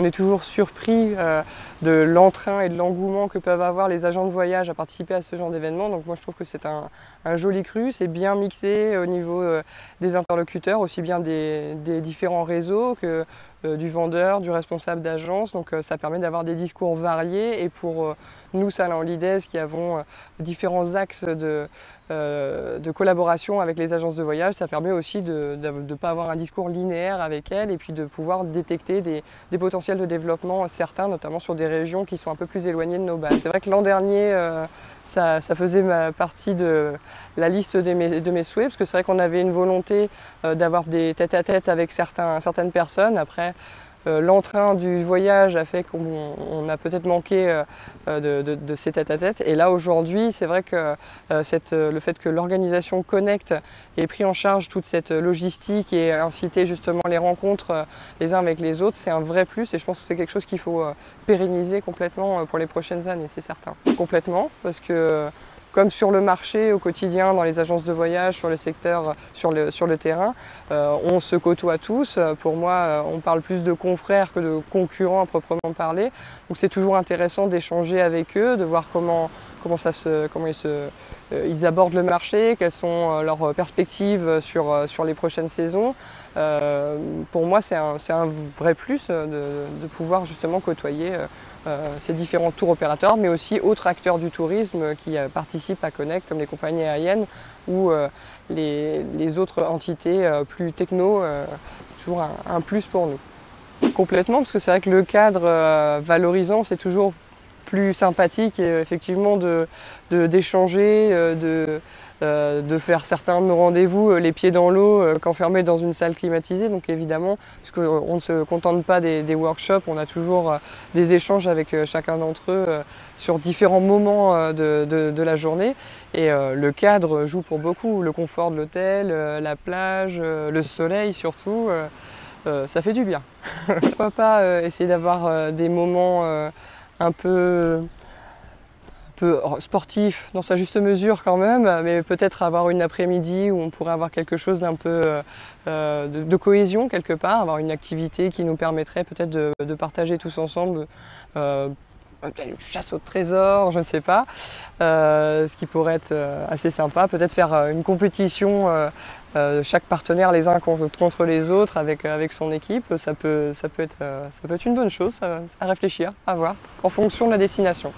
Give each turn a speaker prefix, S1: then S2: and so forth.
S1: est toujours surpris de l'entrain et de l'engouement que peuvent avoir les agents de voyage à participer à ce genre d'événement. Donc moi je trouve que c'est un joli cru, c'est bien mixé au niveau des interlocuteurs, aussi bien des différents réseaux que du vendeur, du responsable d'agence. Donc ça permet d'avoir des discours variés, et pour nous, Salin Holidays, qui avons différents axes de collaboration avec les agences de voyage, ça permet aussi de ne pas avoir un discours linéaire avec elles, et puis de pouvoir détecter des potentiels de développement certains, notamment sur des régions qui sont un peu plus éloignées de nos bases. C'est vrai que l'an dernier, ça faisait partie de la liste de mes souhaits, parce que c'est vrai qu'on avait une volonté d'avoir des tête-à-tête avec certaines personnes. Après, l'entrain du voyage a fait qu'on a peut-être manqué de ces tête-à-tête. Et là, aujourd'hui, c'est vrai que le fait que l'organisation Connect ait pris en charge toute cette logistique et incité justement les rencontres les uns avec les autres, c'est un vrai plus, et je pense que c'est quelque chose qu'il faut pérenniser complètement pour les prochaines années, c'est certain. Complètement, parce que comme sur le marché au quotidien, dans les agences de voyage, sur le secteur, sur le terrain, on se côtoie tous. Pour moi, on parle plus de confrères que de concurrents à proprement parler. Donc c'est toujours intéressant d'échanger avec eux, de voir comment ils abordent le marché, quelles sont leurs perspectives sur les prochaines saisons. Pour moi, c'est un vrai plus de pouvoir justement côtoyer ces différents tours opérateurs, mais aussi autres acteurs du tourisme qui participent à Connect, comme les compagnies aériennes ou les autres entités plus techno. C'est toujours un plus pour nous. Complètement, parce que c'est vrai que le cadre valorisant, c'est toujours plus sympathique, et effectivement d'échanger, de faire certains de nos rendez-vous les pieds dans l'eau qu'enfermés dans une salle climatisée. Donc évidemment, parce qu'on ne se contente pas des workshops, on a toujours des échanges avec chacun d'entre eux sur différents moments de la journée. Et le cadre joue pour beaucoup, le confort de l'hôtel, la plage, le soleil surtout. Ça fait du bien. Pourquoi pas essayer d'avoir des moments un peu sportif dans sa juste mesure quand même, mais peut-être avoir une après-midi où on pourrait avoir quelque chose d'un peu de cohésion quelque part, avoir une activité qui nous permettrait peut-être de partager tous ensemble une chasse au trésor, je ne sais pas, ce qui pourrait être assez sympa, peut-être faire une compétition, chaque partenaire les uns contre les autres avec son équipe, ça peut être une bonne chose, à réfléchir, à voir, en fonction de la destination.